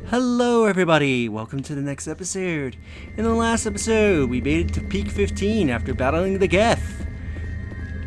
Hello everybody, welcome to the next episode. In the last episode, we made it to peak 15 after battling the Geth.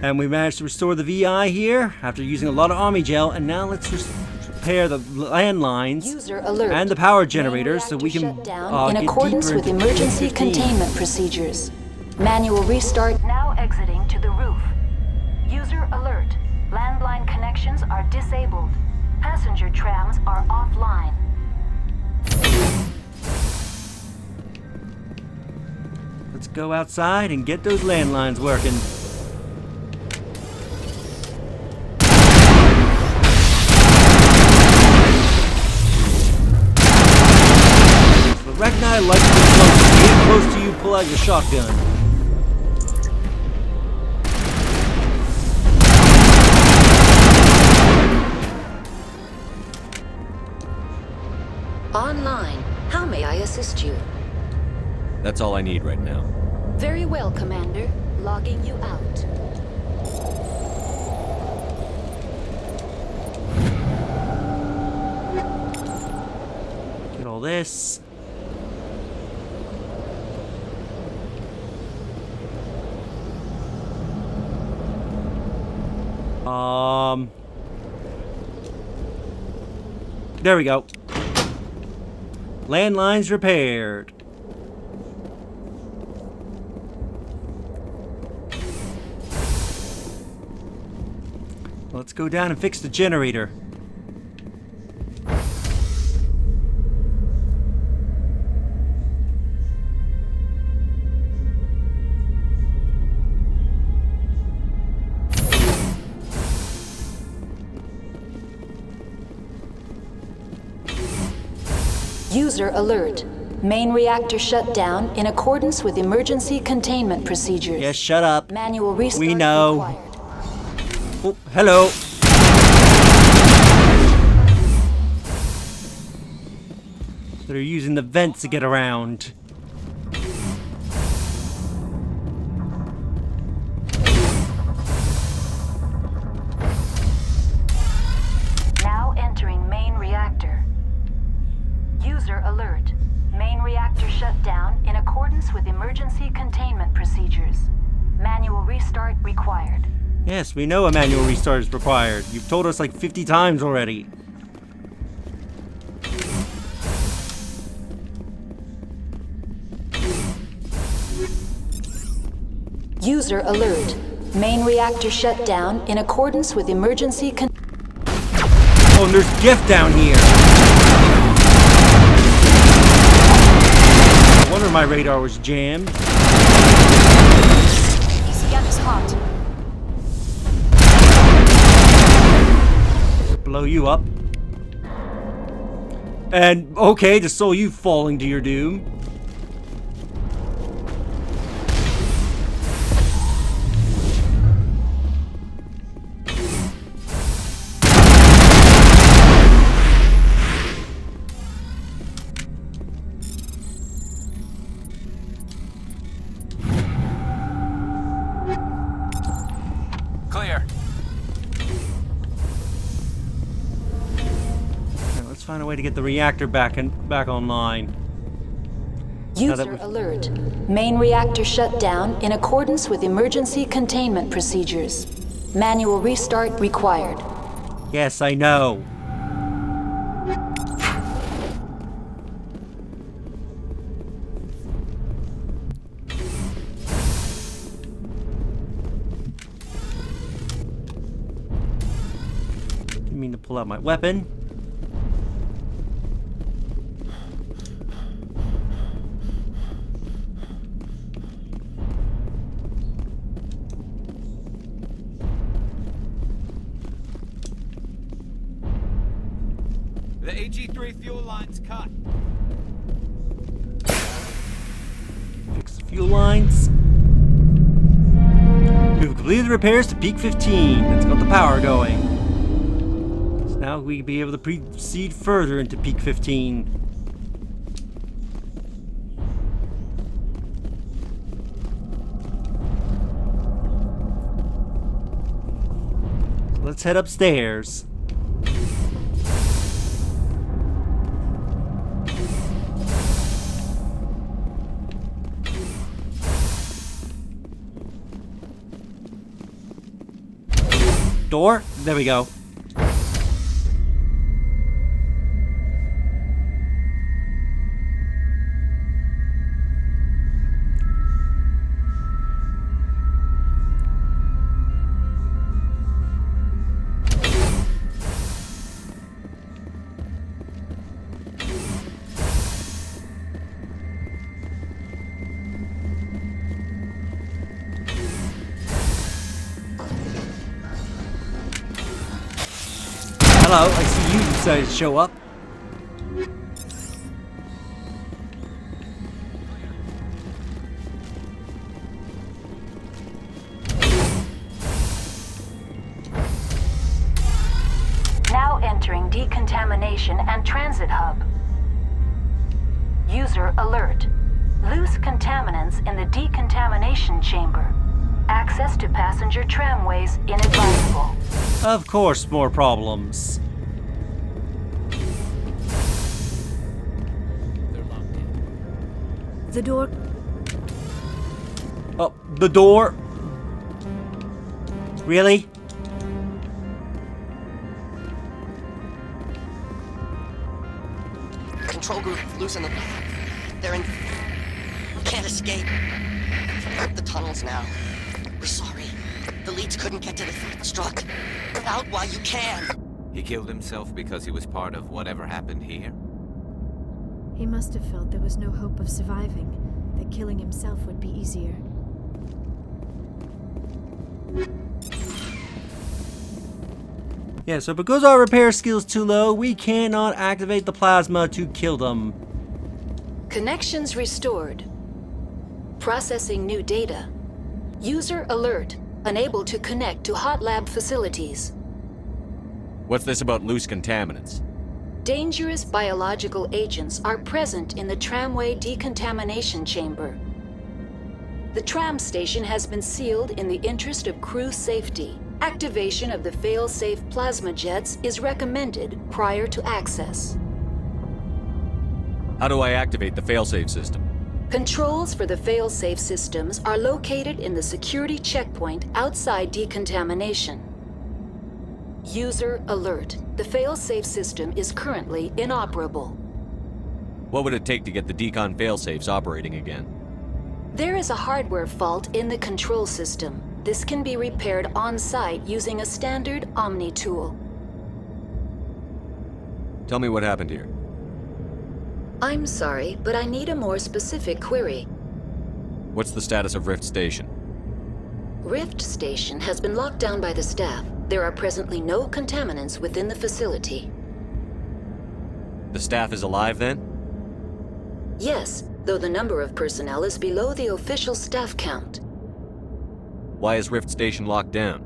And we managed to restore the VI here after using a lot of army gel, and now let's repair the landlines and the power generators so we can in accordance with emergency containment procedures. Manual restart now exiting to the roof. User alert. Landline connections are disabled. Passenger trams are offline. Let's go outside and get those landlines working. The Rek'Nai likes to be close. Get close to you, pull out your shotgun. Online. How may I assist you? That's all I need right now. Very well, Commander. Logging you out. Get all this. There we go. Landlines repaired. Let's go down and fix the generator. User alert. Main reactor shut down in accordance with emergency containment procedures. Yes, shut up. Manual restart We know. required. Oh, hello. They're using the vents to get around. Now entering main reactor. User alert. Main reactor shut down in accordance with emergency containment procedures. Manual restart required. Yes, we know a manual restart is required. You've told us like 50 times already. User alert. Main reactor shut down in accordance with emergency Oh, and there's Geth down here. No wonder my radar was jammed. ECM is hot. Blow you up. And, okay, just saw you falling to your doom. Clear. Find a way to get the reactor back online. User alert. Main reactor shut down in accordance with emergency containment procedures. Manual restart required. Yes, I know. Didn't mean to pull out my weapon. The AG3 fuel line's cut. Fix the fuel lines. We've completed the repairs to peak 15. That's got the power going. So now we can be able to proceed further into peak 15. So let's head upstairs. Door? There we go. Hello, I see you decided to show up. Now entering decontamination and transit hub. User alert. Loose contaminants in the decontamination chamber. Access to passenger tramways inadvisable. Of course, more problems. They're locked in. The door. Oh, the door. Really? Control group, loosen them. They're in... Can't escape. The tunnels now. We're sorry. The leads couldn't get to the struck. Get out while you can. He killed himself because he was part of whatever happened here? He must have felt there was no hope of surviving, that killing himself would be easier. Yeah, so because our repair skill's too low, we cannot activate the plasma to kill them. Connections restored. Processing new data. User alert. Unable to connect to hot lab facilities. What's this about loose contaminants? Dangerous biological agents are present in the tramway decontamination chamber. The tram station has been sealed in the interest of crew safety. Activation of the fail-safe plasma jets is recommended prior to access. How do I activate the failsafe system? Controls for the fail-safe systems are located in the security checkpoint outside decontamination. User alert. The fail-safe system is currently inoperable. What would it take to get the decon failsafes operating again? There is a hardware fault in the control system. This can be repaired on-site using a standard Omni tool. Tell me what happened here. I'm sorry, but I need a more specific query. What's the status of Rift Station? Rift Station has been locked down by the staff. There are presently no contaminants within the facility. The staff is alive then? Yes, though the number of personnel is below the official staff count. Why is Rift Station locked down?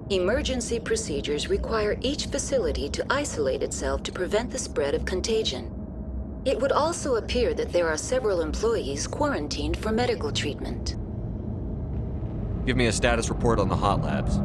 Emergency procedures require each facility to isolate itself to prevent the spread of contagion. It would also appear that there are several employees quarantined for medical treatment. Give me a status report on the hot labs.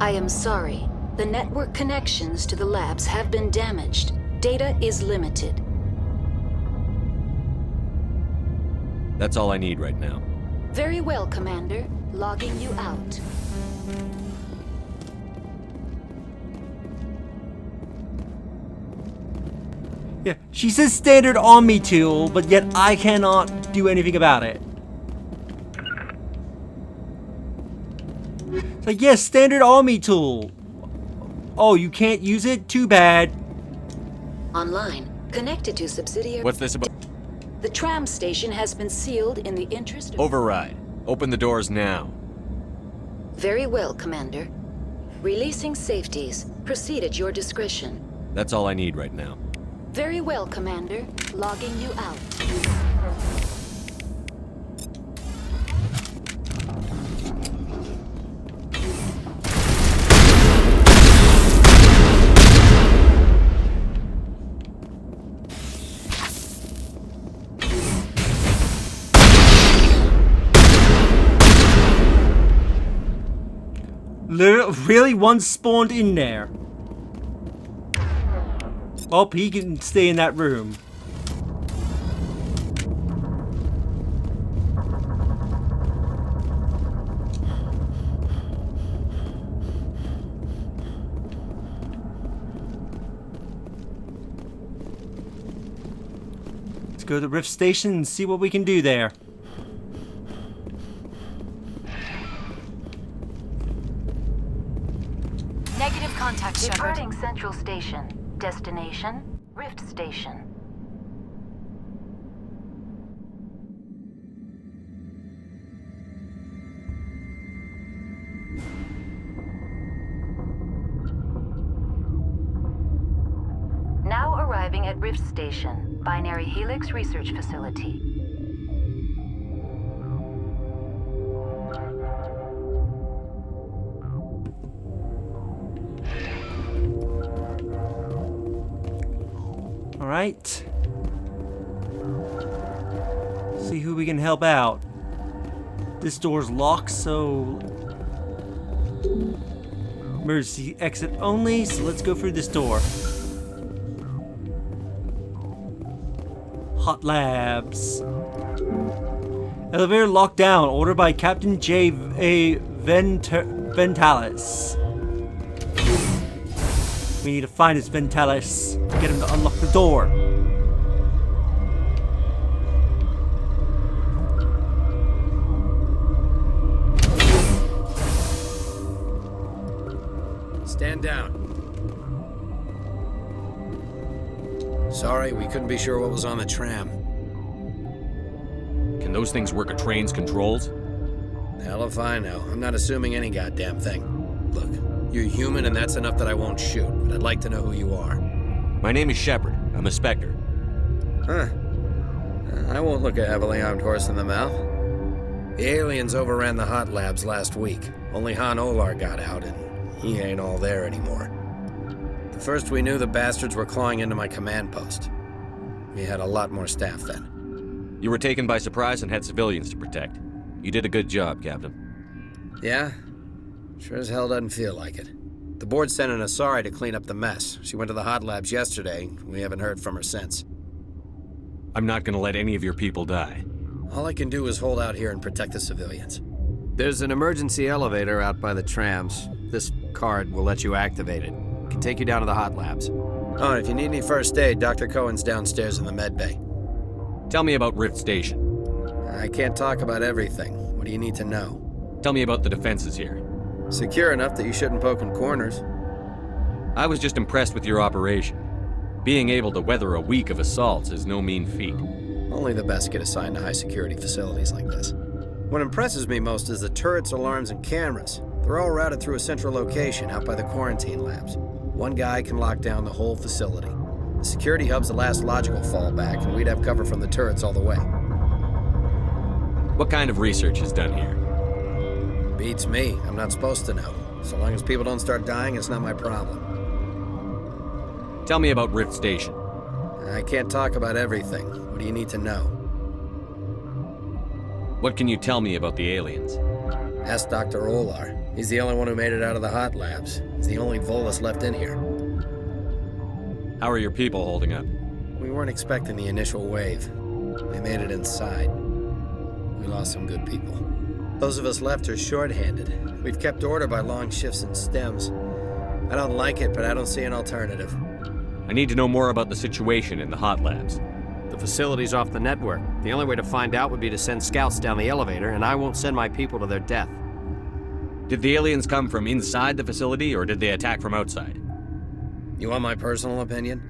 I am sorry. The network connections to the labs have been damaged. Data is limited. That's all I need right now. Very well, Commander. Logging you out. Yeah, she says standard Omni tool, but yet I cannot do anything about it. It's like, yes, standard Omni tool. Oh, you can't use it? Too bad. Online. Connected to subsidiary... What's this about? The tram station has been sealed in the interest of... Override. Open the doors now. Very well, Commander. Releasing safeties. Proceed at your discretion. That's all I need right now. Very well, Commander. Logging you out. Really? One spawned in there. Oh, he can stay in that room. go to the Rift Station and see what we can do there. Negative contact, Shepard. Departing Central Station. Destination, Rift Station. Now arriving at Rift Station, Binary Helix Research Facility. All right. See who we can help out. This door's locked, so emergency exit only. So let's go through this door. Hot Labs. Elevator locked down. Ordered by Captain J. A. Ventalis. We need to find this Ventalis to get him to unlock the door. Stand down. Sorry, we couldn't be sure what was on the tram. Can those things work a train's controls? Hell if I know. I'm not assuming any goddamn thing. Look, you're human and that's enough that I won't shoot, but I'd like to know who you are. My name is Shepard. I'm a Spectre. Huh. I won't look a heavily armed horse in the mouth. The aliens overran the hot labs last week. Only Han Olar got out, and he ain't all there anymore. The first we knew, the bastards were clawing into my command post. We had a lot more staff then. You were taken by surprise and had civilians to protect. You did a good job, Captain. Yeah? Sure as hell doesn't feel like it. The board sent an Asari to clean up the mess. She went to the hot labs yesterday. We haven't heard from her since. I'm not gonna let any of your people die. All I can do is hold out here and protect the civilians. There's an emergency elevator out by the trams. This card will let you activate it. It can take you down to the hot labs. Oh, and if you need any first aid, Dr. Cohen's downstairs in the med bay. Tell me about Rift Station. I can't talk about everything. What do you need to know? Tell me about the defenses here. Secure enough that you shouldn't poke in corners. I was just impressed with your operation. Being able to weather a week of assaults is no mean feat. Only the best get assigned to high-security facilities like this. What impresses me most is the turrets, alarms, and cameras. They're all routed through a central location out by the quarantine labs. One guy can lock down the whole facility. The security hub's the last logical fallback, and we'd have cover from the turrets all the way. What kind of research is done here? Beats me. I'm not supposed to know. So long as people don't start dying, it's not my problem. Tell me about Rift Station. I can't talk about everything. What do you need to know? What can you tell me about the aliens? Ask Dr. Olar. He's the only one who made it out of the hot labs. He's the only Volus left in here. How are your people holding up? We weren't expecting the initial wave. They made it inside. We lost some good people. Those of us left are short-handed. We've kept order by long shifts and stems. I don't like it, but I don't see an alternative. I need to know more about the situation in the hot labs. The facility's off the network. The only way to find out would be to send scouts down the elevator, and I won't send my people to their death. Did the aliens come from inside the facility, or did they attack from outside? You want my personal opinion?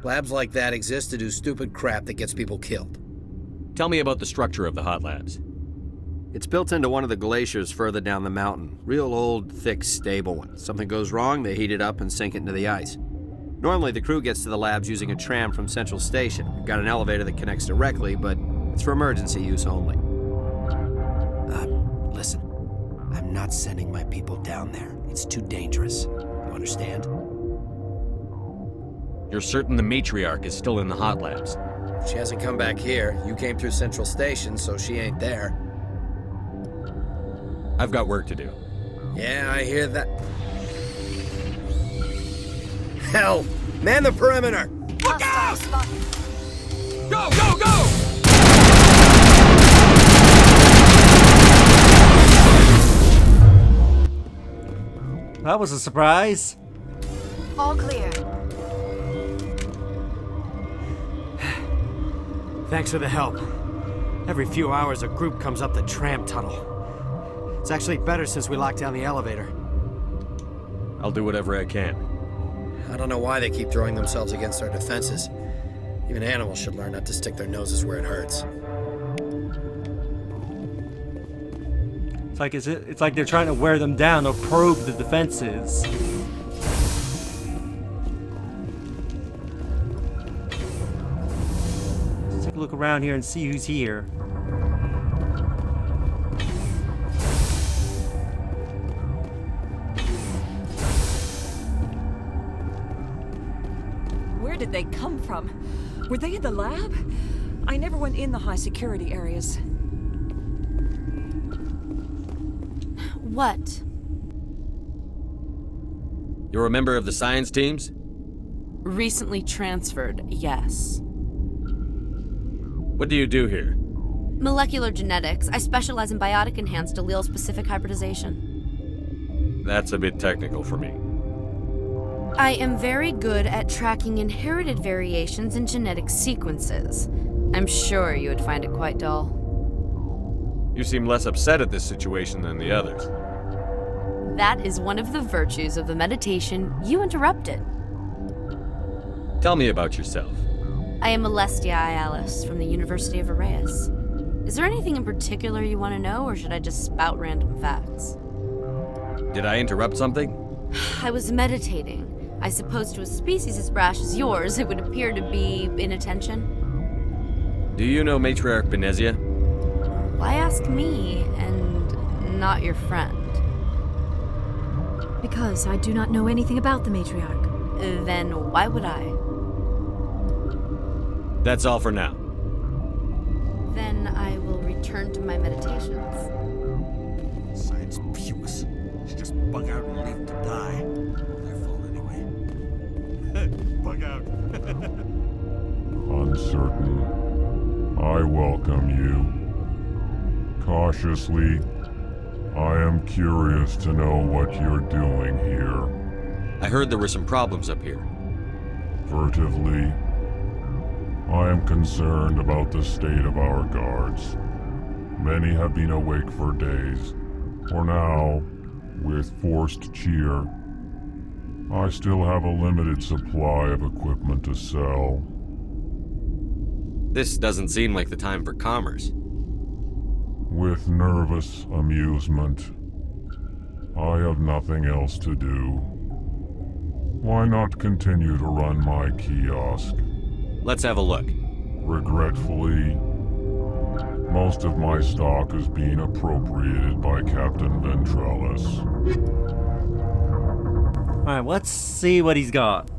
Labs like that exist to do stupid crap that gets people killed. Tell me about the structure of the hot labs. It's built into one of the glaciers further down the mountain. Real old, thick, stable one. Something goes wrong, they heat it up and sink it into the ice. Normally, the crew gets to the labs using a tram from Central Station. We've got an elevator that connects directly, but it's for emergency use only. Listen. I'm not sending my people down there. It's too dangerous. You understand? You're certain the matriarch is still in the hot labs? She hasn't come back here. You came through Central Station, so she ain't there. I've got work to do. Yeah, I hear that. Hell! Man the perimeter! Look out! Go, go, go! That was a surprise. All clear. Thanks for the help. Every few hours, a group comes up the tram tunnel. It's actually better since we locked down the elevator. I'll do whatever I can. I don't know why they keep throwing themselves against our defenses. Even animals should learn not to stick their noses where it hurts. It's like they're trying to wear them down or probe the defenses. Let's take a look around here and see who's here. Where did they come from? Were they in the lab? I never went in the high security areas. What? You're a member of the science teams? Recently transferred, yes. What do you do here? Molecular genetics. I specialize in biotic-enhanced allele-specific hybridization. That's a bit technical for me. I am very good at tracking inherited variations in genetic sequences. I'm sure you would find it quite dull. You seem less upset at this situation than the others. That is one of the virtues of the meditation you interrupted. Tell me about yourself. I am Alestia Ialis from the University of Arraeus. Is there anything in particular you want to know, or should I just spout random facts? Did I interrupt something? I was meditating. I suppose to a species as brash as yours, it would appear to be inattention. Do you know Matriarch Benezia? Why ask me, and not your friend? Because I do not know anything about the matriarch. Then why would I? That's all for now. Then I will return to my meditations. Science puce. Should just bug out and leave to die. Their fault anyway. Bug out. Uncertain. I welcome you. Cautiously, I am curious to know what you're doing here. I heard there were some problems up here. Furtively, I am concerned about the state of our guards. Many have been awake for days. For now, with forced cheer, I still have a limited supply of equipment to sell. This doesn't seem like the time for commerce. With nervous amusement, I have nothing else to do. Why not continue to run my kiosk? Let's have a look. Regretfully, most of my stock is being appropriated by Captain Ventralis. Alright, let's see what he's got.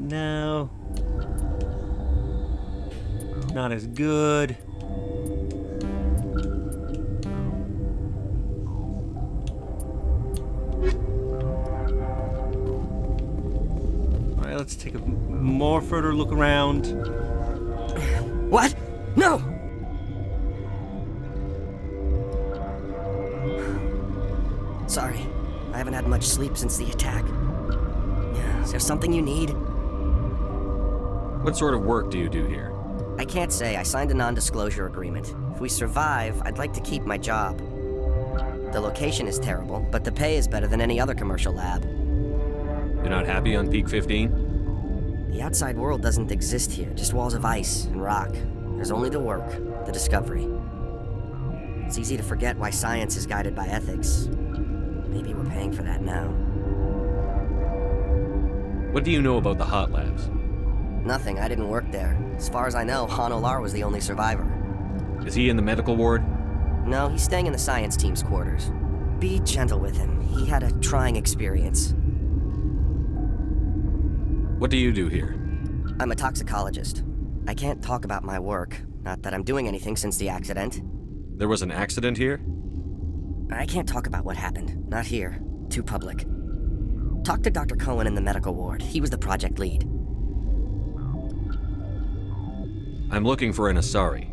No. Not as good. Alright, let's take a more further look around. What? No! Sorry, I haven't had much sleep since the attack. Is there something you need? What sort of work do you do here? I can't say. I signed a non-disclosure agreement. If we survive, I'd like to keep my job. The location is terrible, but the pay is better than any other commercial lab. You're not happy on Peak 15? The outside world doesn't exist here, just walls of ice and rock. There's only the work, the discovery. It's easy to forget why science is guided by ethics. Maybe we're paying for that now. What do you know about the hot labs? Nothing, I didn't work there. As far as I know, Han Olar was the only survivor. Is he in the medical ward? No, he's staying in the science team's quarters. Be gentle with him. He had a trying experience. What do you do here? I'm a toxicologist. I can't talk about my work. Not that I'm doing anything since the accident. There was an accident here? I can't talk about what happened. Not here. Too public. Talk to Dr. Cohen in the medical ward. He was the project lead. I'm looking for an Asari.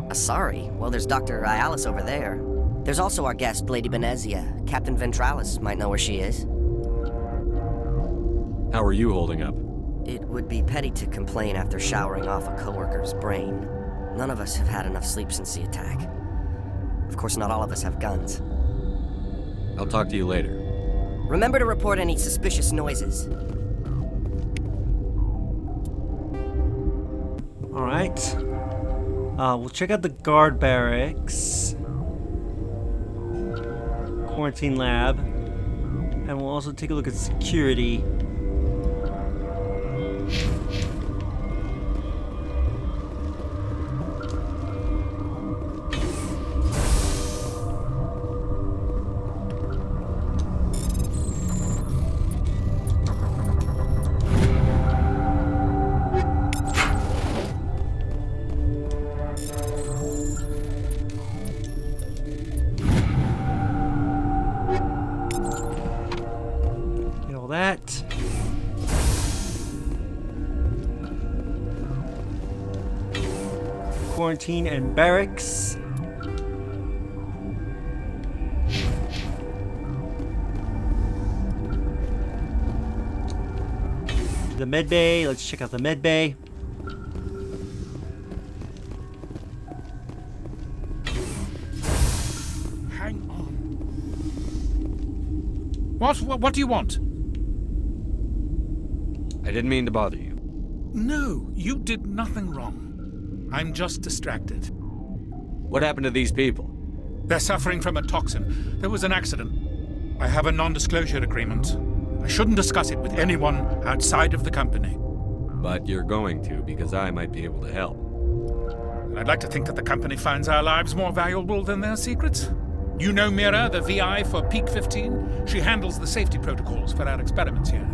Asari? Well, there's Dr. Ialis over there. There's also our guest, Lady Benezia. Captain Ventralis might know where she is. How are you holding up? It would be petty to complain after showering off a coworker's brain. None of us have had enough sleep since the attack. Of course, not all of us have guns. I'll talk to you later. Remember to report any suspicious noises. Alright. We'll check out the guard barracks. Quarantine lab. And we'll also take a look at security. That. Quarantine and barracks. The med bay. Let's check out the med bay. Hang on. What do you want? I didn't mean to bother you. No, you did nothing wrong. I'm just distracted. What happened to these people? They're suffering from a toxin. There was an accident. I have a non-disclosure agreement. I shouldn't discuss it with anyone outside of the company. But you're going to, because I might be able to help. And I'd like to think that the company finds our lives more valuable than their secrets. You know Mira, the VI for Peak 15? She handles the safety protocols for our experiments here.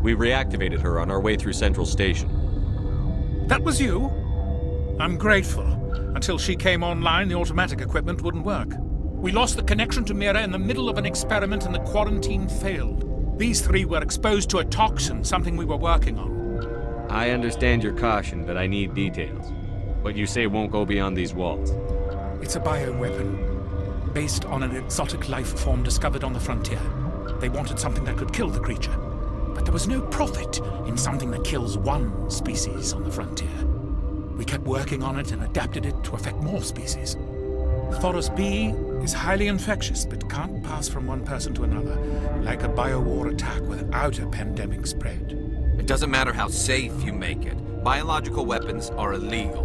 We reactivated her on our way through Central Station. That was you? I'm grateful. Until she came online, the automatic equipment wouldn't work. We lost the connection to Mira in the middle of an experiment and the quarantine failed. These three were exposed to a toxin, something we were working on. I understand your caution, but I need details. What you say won't go beyond these walls. It's a bioweapon, based on an exotic life form discovered on the frontier. They wanted something that could kill the creature. But there was no profit in something that kills one species on the frontier. We kept working on it and adapted it to affect more species. Thoros B is highly infectious, but can't pass from one person to another, like a biowar attack without a pandemic spread. It doesn't matter how safe you make it. Biological weapons are illegal.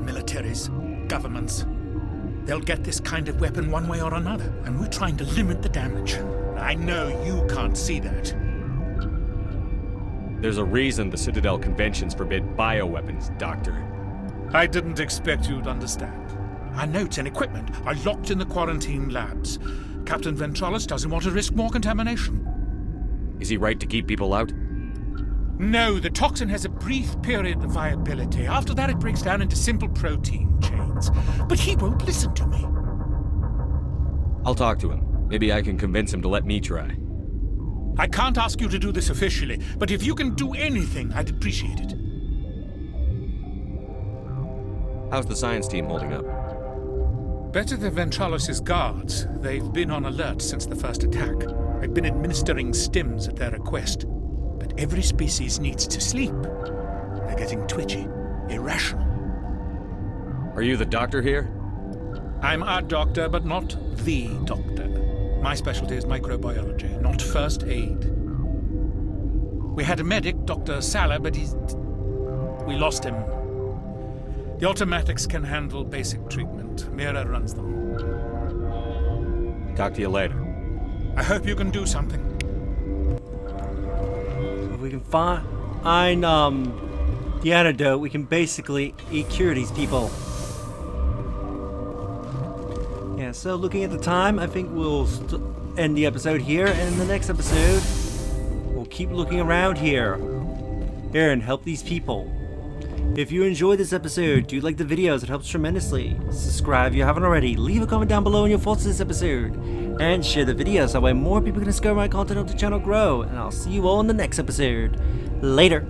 Militaries, governments, they'll get this kind of weapon one way or another, and we're trying to limit the damage. I know you can't see that. There's a reason the Citadel conventions forbid bioweapons, Doctor. I didn't expect you'd understand. Our notes and equipment are locked in the quarantine labs. Captain Ventralis doesn't want to risk more contamination. Is he right to keep people out? No, the toxin has a brief period of viability. After that, it breaks down into simple protein chains. But he won't listen to me. I'll talk to him. Maybe I can convince him to let me try. I can't ask you to do this officially, but if you can do anything, I'd appreciate it. How's the science team holding up? Better than Ventralis' guards. They've been on alert since the first attack. I've been administering stims at their request. But every species needs to sleep. They're getting twitchy, irrational. Are you the doctor here? I'm a doctor, but not the doctor. My specialty is microbiology, not first aid. We had a medic, Dr. Salah, but we lost him. The automatics can handle basic treatment. Mira runs them. Talk to you later. I hope you can do something. If we can find the antidote, we can basically cure these people. Yeah, so looking at the time, I think we'll end the episode here, and in the next episode, we'll keep looking around here and help these people. If you enjoyed this episode, do like the videos, it helps tremendously. Subscribe if you haven't already, leave a comment down below on your thoughts on this episode, and share the video so that way more people can discover my content, help the channel grow, and I'll see you all in the next episode. Later.